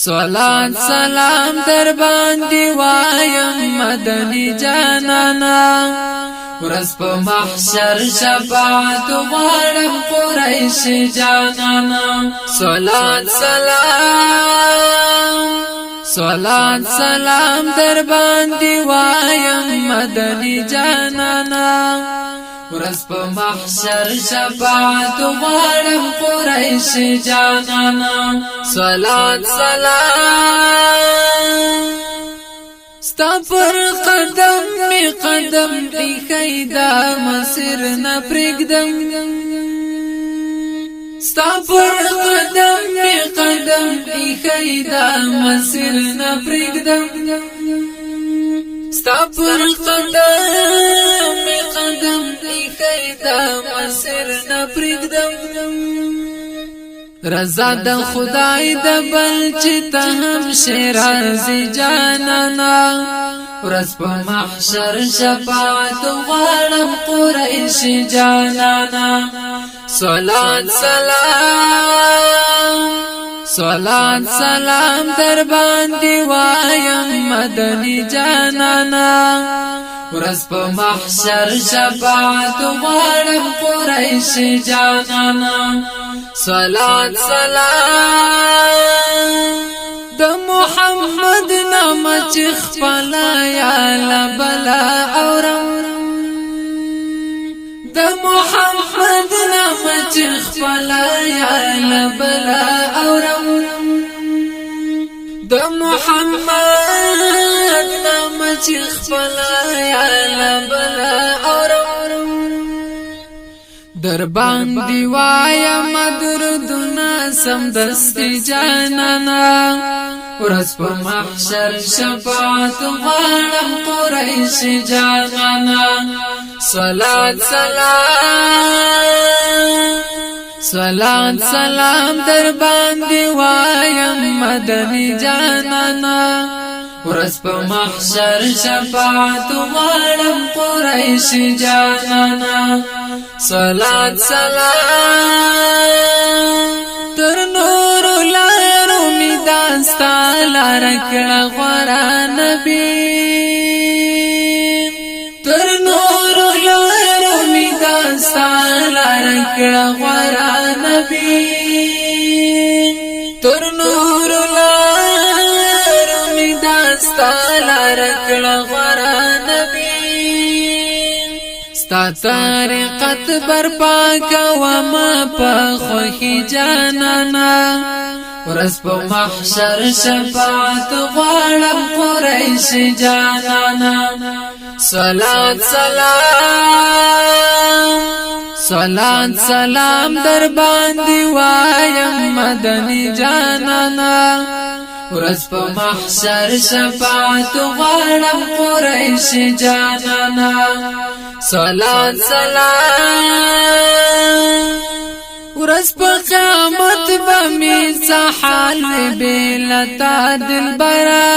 صلات سلام در باندې وایم مدني جانانا ورځ په محشر شفاعت غواړم قریش جانانا صلات سلام در باندې وایم مدني جانانا ورځ په محشر شفاعت غواړم قریش جانانا صلات سلام ستا پر قدم می قدم ایخی دا مسیر نپرگدم ستا پر قدم می قدم ایخی دا مسیر نپرگدم ستا پر قدم می قدم ایخی دا مسیر نپرگدم رضا د خدای د بل چې ته هم شرازي جانانا ورځ په محشر شفاعت غواړم قریش جانانا صلات سلام در باندې وایم مدني جانانا ورځ په محشر شفاعت غواړم قریش جانانا صلات سلام د محمد نام چې خپل یا لبلا اورم د محمد نام چې خپل یا لبلا اورم د محمد نام چې خپل یا لبلا اورم در باندې وایم دردونه سم دستي جانانا ورځ په محشر شفاعت غواړم قریش جانانا صلات سلام در باندې وایم مدني جانانا ورځ په محشر شفاعت غواړم قریش جانانا صلات سلام تر نور لارو می داستا لارکړه غورا نبی تر نور لارو می داستا لارکړه غورا نبی تر نور لارو می داستا لارکړه غورا نبی ستا طریقت برپا کوما په خوخي جانانا ورځ په محشر شفاعت غواړم قریش جانانا صلات سلام در باندې وایم مدني جانانا ورځ په محشر شفاعت غواړم قریش جانانا صلات سلام ورځ په قیامت به می سحال بلتا دلبرا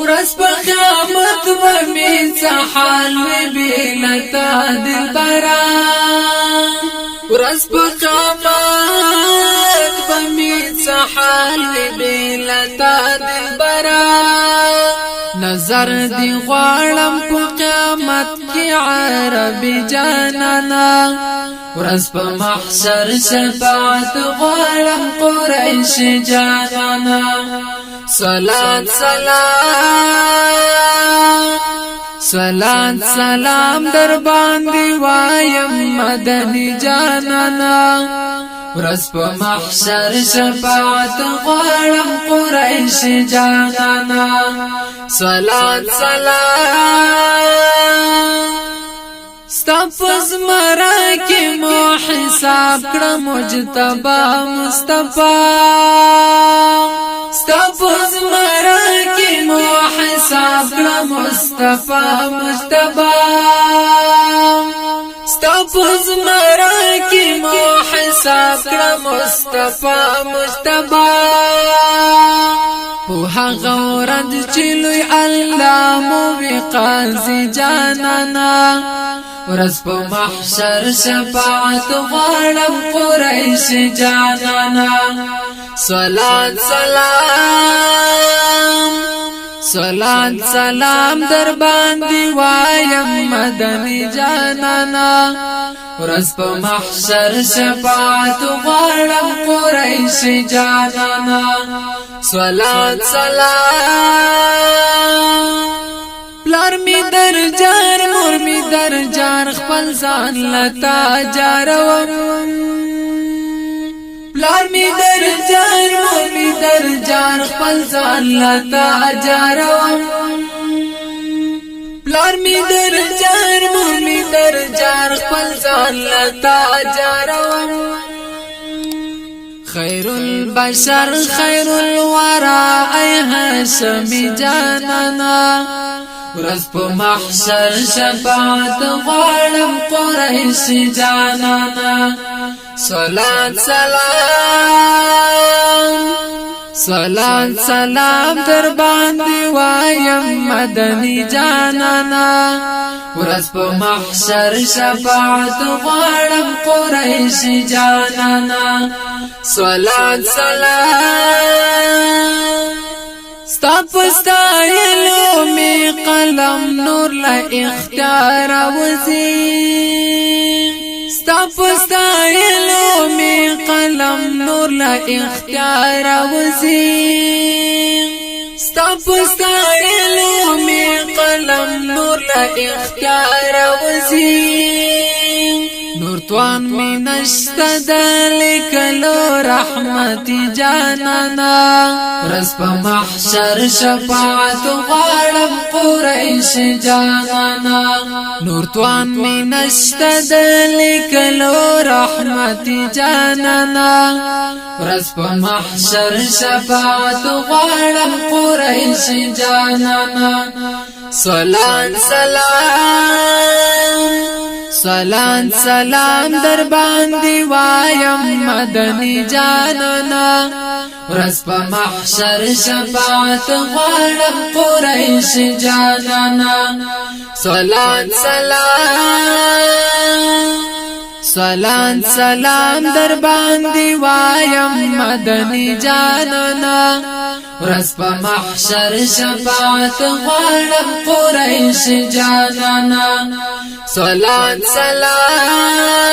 ورځ په قیامت به می سحال بلتا دلبرا ورځ په قیامت به می سحال بلتا دلبرا نظر دی غواړم په قیامت کې عربي جانانا ورځ په محشر شفاعت غواړم قریش جانانا صلات سلام در باندې وایم مدني جانانا ورځ په محشر شفاعت غواړم قریش جانانا صلات ستا پزمرا کې مو حساب کړه مجتبا مصطفی ستا پزمرا کې مو حساب کړه مصطفی مجتبا ستا پزمرا کې مو حساب کړه مصطفی مجتبا په هغه ورځ چې لوی الله مو وی قاضي جانانا ورځ په محشر شفاعت غواړم قریش جانانا صلات سلام در باندې وایم مدني جانانا ورځ په محشر شفاعت غواړم قریش جانانا صلات سلام پلار می در جار مور می در جار خپل ځان لتا جاروم پلار می در جار مور می در جار خپل ځان لتا جاروم پلار می در جار مور می در جار خپل ځان لتا جاروم خیر البشر خیر الورى ای هاشمی جانانا ورځ په محشر شفاعت غواړم قریش جانانا صلات سلام در باندې وایم مدني جانانا ورځ په محشر شفاعت غواړم قریش جانانا صلات سلام ستا پستایلو می قلم نور لا اختیار وزي ستا پستایلو می قلم نور لا اختیار وزي ستا پستایلو می قلم نور لا اختیار وزي نور توان می نشتا دلکلو رحمتی جانانا ورځ په محشر شفاعت غواړم قریش جانانا نور توان می نشتا دلکلو رحمتی جانانا ورځ په محشر شفاعت غواړم قریش جانانا صلات سلام در باندې وایم مدني جانانا ورځ په محشر شفاعت غواړم قریش جانانا صلات سلام در باندې وایم مدني جانانا ورځ په محشر شفاعت غواړم قریش جانانا صلات سلام